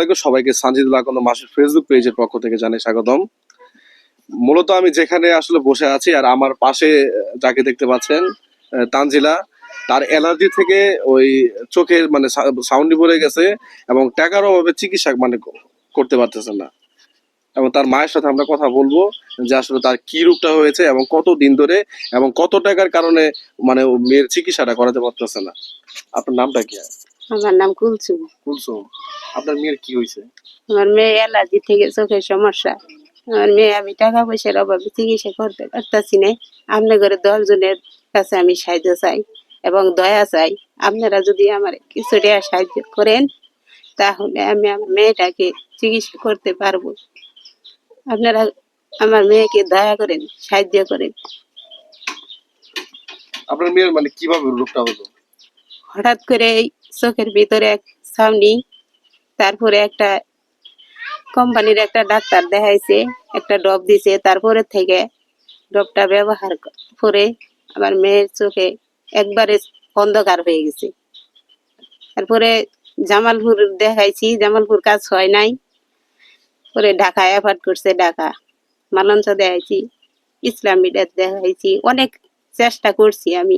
আলাইকুম সবাইকে সানজিদুল আকন্দ মাসের ফেসবুক পেজের পক্ষ থেকে জানাই স্বাগতম। মূলত আমি যেখানে আসলে বসে আছি আর আমার পাশে যাকে দেখতে পাচ্ছেন তানজিলা, তার অ্যালার্জি থেকে ওই চোখের মানে সাউন্ডি পড়ে গেছে এবং টাকার অভাবে চিকিৎসা মানে করতে পারতেছে না। এবং তার মায়ের সাথে আমরা কথা বলবো যে আসলে তার কি রোগটা হয়েছে এবং কত দিন ধরে এবং কত টাকার কারণে মানে ও মেয়ের চিকিৎসাটা করাতে পারতেছে না। আপনার নামটা কি? আমার নাম কুলসুম। কুলসুম। আপনার মেয়ের কি হয়েছে? আমার মেয়ে অ্যালার্জি থেকে চোখের সমস্যা। আমার মেয়ে আমি টাকা পয়সার অভাবে চিকিৎসা করতে পারতাছি না। আপনার ঘরে 10 জনের কাছে আমি সাহায্য চাই এবং দয়া চাই। আপনারা যদি আমার কিছু টাকা সাহায্য করেন তাহলে আমি আমার মেয়েটাকে চিকিৎসা করতে পারবো। আপনারা আমার মেয়েকে দয়া করেন, সাহায্য করেন। আপনার মেয়ের মানে কিভাবে রোগটা হলো? হঠাৎ করে এই চোখের ভিতরে এক ছাউনি, তারপরে একটা কোম্পানির একটা ডাক্তার দেখাইছে, একটা ড্রপ দিছে, তারপরে থেকে ড্রপটা ব্যবহার করে আমার মেয়ের চোখে একবারে অন্ধকার হয়ে গেছে। তারপরে জামালপুর দেখাইছি, জামালপুর কাজ হয় নাই, পরে ঢাকা অ্যাফার্ট করছে, ঢাকা মালঞ্চ দেখাইছি, ইসলামীটা দেখাইছি, অনেক চেষ্টা করছি আমি।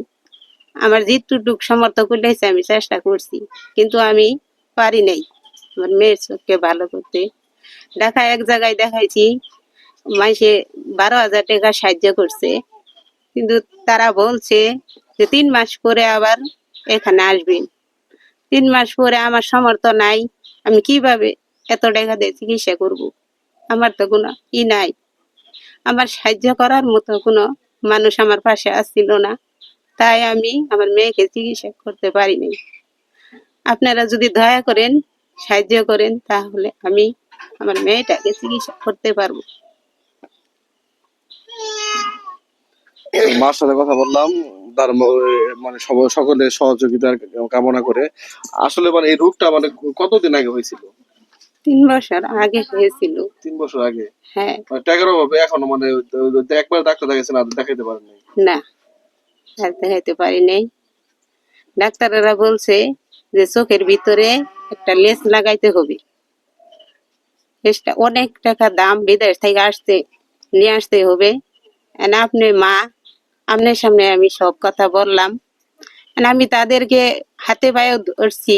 আমার যেটুক সমর্থ করলেছে আমি চেষ্টা করছি, কিন্তু আমি পারি নাই আমার মেয়ের চোখকে ভালো করতে। ঢাকা এক জায়গায় দেখাইছি, মাসে 12,000 টাকা সাহায্য করছে, কিন্তু তারা বলছে যে 3 মাস পরে আবার এখানে আসবেন। 3 মাস পরে আমার সামর্থ্য নাই, আমি কিভাবে এত টাকা দিয়ে চিকিৎসা করব? আমার তো কোনো নাই, আমার সাহায্য করার মতো কোনো মানুষ আমার পাশে আসছিল না, তাই আমি আমার মেয়েকে চিকিৎসা করতে পারিনি। আপনারা যদি দয়া করেন, সাহায্য করেন, তাহলে আমি আমার মেয়েটাকে চিকিৎসা করতে পারবো। মার সাথে কথা বললাম, তার মানে সকলের সহযোগিতার কামনা করে। আসলে মানে এই রোগটা মানে কতদিন আগে হয়েছিল? 3 বছর আগে হয়েছিল। 3 বছর আগে? হ্যাঁ। মানে টাকার অভাবে এখনো মানে একবার ডাক্তার দেখাইছেন আর দেখাইতে পারেন নাই? না, আর দেখাইতে পারি নাই। ডাক্তারেরা বলছে যে চোখের ভিতরে একটা লেন্স লাগাইতে হবে। লেন্সটা অনেক টাকা দাম, বিদেশ থেকে নিয়ে আসতে হবে। আপনি মা, আপনার সামনে আমি সব কথা বললাম। আমি তাদেরকে হাতে পায়ে ধরছি,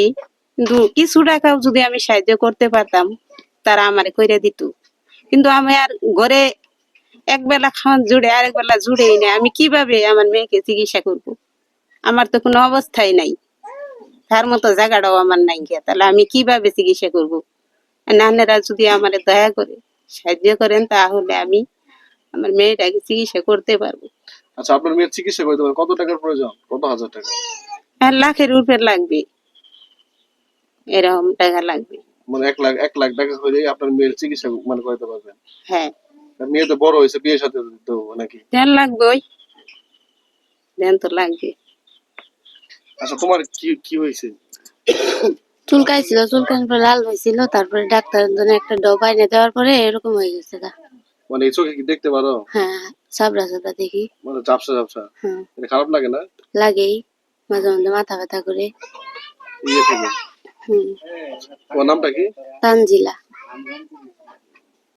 কিন্তু কিছু টাকাও যদি আমি সাহায্য করতে পারতাম তারা আমারে কইরা দিত। কিন্তু আমি আর ঘরে এক বেলা খাওয়ান জুড়ে আরেক বেলা জুড়েই না, আমি কিভাবে আমার মেয়েকে চিকিৎসা করব? আমার তো কোনো অবস্থাই নাই, তার মতো জায়গাটাও আমার নাই গিয়া, তাহলে আমি কিভাবে চিকিৎসা করব? নানেরা যদি আমার দয়া করে সাহায্য করেন তাহলে আমি আমার মেয়েটাকে চিকিৎসা করতে পারবো। আচ্ছা, আপনার মেয়ের চিকিৎসা করতে পারেন কত টাকার প্রয়োজন? কত হাজার টাকা? 1 লাখের উপরে লাগবে, এরকম টাকা লাগবে। মানে 1 লাখ টাকা হলে আপনার মেয়ের চিকিৎসা মানে করতে পারবেন? হ্যাঁ। মেয়ে তো বড় হয়েছে, বিয়ে সাথে তো নাকি? দেন লাগবে, ওই দেন তো লাগবে। আচ্ছা, তোমার কি কি হয়েছে? চুলকাইছিল, চুলকানোর পর লাল হয়েছিল, তারপরে ডাক্তারের জন্য একটা ডব এনে দেওয়ার পরে এরকম হয়ে গেছে গা। মানে এই চোখে কি দেখতে পারো? হ্যাঁ, চাবড়া চাবড়া দেখি। মানে ঝাপসা ঝাপসা? হ্যাঁ, এটা খারাপ লাগে না? লাগেই, মাঝে মাঝে মাথা ব্যথা করে। ইয়ে থেকে? হুম। তোমার নামটা কি? তানজিলা।